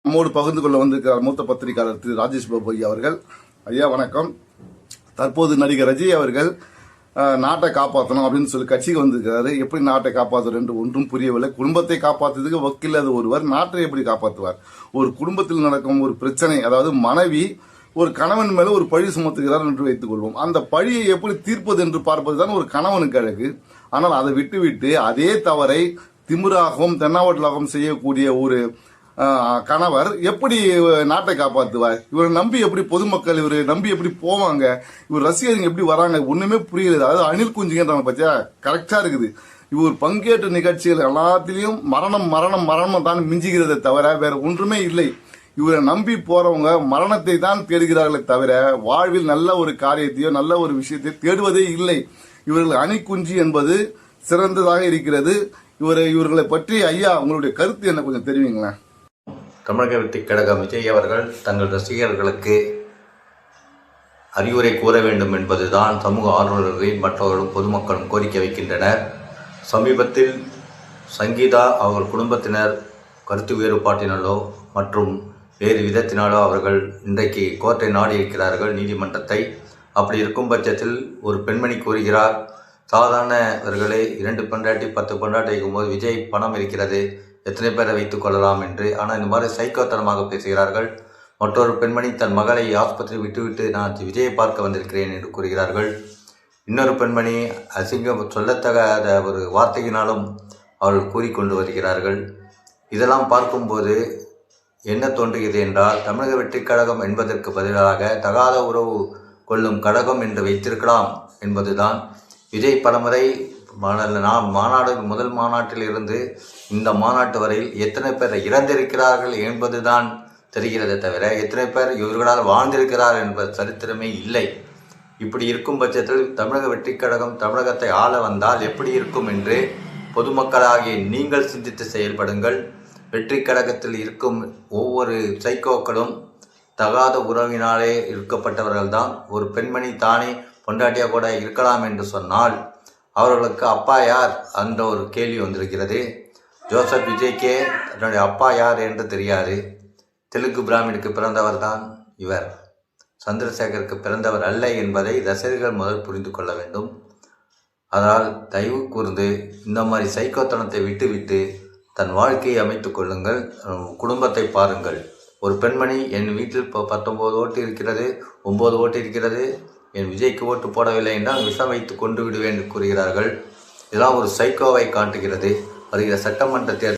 நம்மோடு பகிர்ந்து கொள்ள வந்திருக்கிறார் மூத்த பத்திரிகையாளர் திரு ராஜேஷ் பாபு ஐயா அவர்கள். ஐயா வணக்கம். தற்போது நடிகர் ரஜினி அவர்கள் நாட்டை காப்பாற்றணும் அப்படின்னு சொல்லி கட்சிக்கு வந்திருக்கிறாரு. எப்படி நாட்டை காப்பாற்றுறது என்று ஒன்றும் புரியவில்லை. குடும்பத்தை காப்பாற்றுறதுக்கு வக்கில்லாத ஒருவர் நாட்டை எப்படி காப்பாற்றுவார்? ஒரு குடும்பத்தில் நடக்கும் ஒரு பிரச்சனை, அதாவது மனைவி ஒரு கணவன் மேல ஒரு பழி சுமத்துகிறார் என்று வைத்துக் கொள்வோம். அந்த பழியை எப்படி தீர்ப்பது என்று பார்ப்பதுதான் ஒரு கணவனுக்கு அழகு. ஆனால் அதை விட்டுவிட்டு அதே தவறை திமிராகவும் தென்னாவட்டலாகவும் செய்யக்கூடிய ஒரு கணவர் எப்படி நாட்டை காப்பாற்றுவார்? இவரை நம்பி எப்படி பொதுமக்கள் இவரை நம்பி எப்படி போவாங்க? இவர் ரசிகர்கள் எப்படி வராங்க? ஒண்ணுமே புரியல. அதாவது அணில் குஞ்சுங்கன்றாங்க பத்தியா, கரெக்டா இருக்குது. இவர் பங்கேற்ற நிகழ்ச்சிகள் எல்லாத்திலையும் மரணம் மரணம் மரணம் தான் மிஞ்சுகிறதை தவிர வேற ஒன்றுமே இல்லை. இவரை நம்பி போறவங்க மரணத்தை தான் தேடுகிறார்களே தவிர வாழ்வில் நல்ல ஒரு காரியத்தையோ நல்ல ஒரு விஷயத்தையோ தேடுவதே இல்லை. இவர்கள் அணிக்குஞ்சி என்பது சிறந்ததாக இருக்கிறது. இவர்களை பற்றி ஐயா உங்களுடைய கருத்து என்ன, கொஞ்சம் தெரிவிங்களேன். தமிழக வெற்றிக் கழகம் விஜய் அவர்கள் தங்கள் ரசிகர்களுக்கு அறிவுரை கூற வேண்டும் என்பதுதான் சமூக ஆர்வலர்கள் மற்றவர்களும் பொதுமக்களும் கோரிக்கை வைக்கின்றனர். சமீபத்தில் சங்கீதா அவர்கள் குடும்பத்தினர் கருத்து வேறுபாட்டினாலோ மற்றும் வேறு விதத்தினாலோ அவர்கள் இன்றைக்கு கோர்ட்டை நாடி இருக்கிறார்கள், நீதிமன்றத்தை. அப்படி இருக்கும் பட்சத்தில் ஒரு பெண்மணி கூறுகிறார், சாதாரணவர்களே 2 பெண்டாட்டி 10 பெண்டாட்டி வைக்கும்போது விஜய் பணம் இருக்கிறது, எத்தனை பேரை வைத்துக் கொள்ளலாம் என்று. ஆனால் இந்த மாதிரி சைக்கோத்தனமாக பேசுகிறார்கள். மற்றொரு பெண்மணி தன் மகளை ஆஸ்பத்திரி விட்டுவிட்டு நான் விஜயை பார்க்க வந்திருக்கிறேன் என்று கூறுகிறார்கள். இன்னொரு பெண்மணி அசிங்கம் சொல்லத்தகாத ஒரு வார்த்தையினாலும் அவர்கள் கூறிக்கொண்டு வருகிறார்கள். இதெல்லாம் பார்க்கும்போது என்ன தோன்றுகிறது என்றால், தமிழக வெற்றிக் கழகம் என்பதற்கு பதிலாக தகாத உறவு கொள்ளும் கழகம் என்று வைத்திருக்கலாம் என்பதுதான். விஜய் பலமுறை மாநாடு முதல் மாநாட்டில் இருந்து இந்த மாநாட்டு வரையில் எத்தனை பேர் இறந்திருக்கிறார்கள் என்பதுதான் தெரிகிறதே தவிர எத்தனை பேர் இவர்களால் வாழ்ந்திருக்கிறார் என்பது சரித்திரமே இல்லை. இப்படி இருக்கும் பட்சத்தில் தமிழக வெற்றிக் கழகம் தமிழகத்தை ஆள வந்தால் எப்படி இருக்கும் என்று பொதுமக்களாகிய நீங்கள் சிந்தித்து செயல்படுங்கள். வெற்றிக் கழகத்தில் இருக்கும் ஒவ்வொரு சைக்கோக்களும் தகாத உறவினாலே இருக்கப்பட்டவர்கள்தான். ஒரு பெண்மணி தானே பொண்டாட்டியா கூட இருக்கலாம் என்று சொன்னால் அவர்களுக்கு அப்பா யார் என்ற ஒரு கேள்வி வந்திருக்கிறது. ஜோசப் விஜய்க்கே தன்னுடைய அப்பா யார் என்று தெரியாது. தெலுங்கு பிராமினுக்கு பிறந்தவர் தான் இவர், சந்திரசேகருக்கு பிறந்தவர் அல்ல என்பதை ரசிகர்கள் முதல் புரிந்து கொள்ள வேண்டும். அதனால் தயவு கூர்ந்து இந்த மாதிரி சைக்கோத்தனத்தை விட்டுவிட்டு தன் வாழ்க்கையை அமைத்துக் கொள்ளுங்கள், குடும்பத்தை பாருங்கள். ஒரு பெண்மணி என் வீட்டில் 19 ஓட்டு இருக்கிறது, 9 ஓட்டு இருக்கிறது, என் விஜய்க்கு ஓட்டு போடவில்லை என்றால் விஷம் வைத்து கொண்டு விடுவேன் என்று கூறுகிறார்கள். இதெல்லாம் ஒரு சைக்கோவை காட்டுகிறது. வருகிற சட்டமன்ற தேர்தல்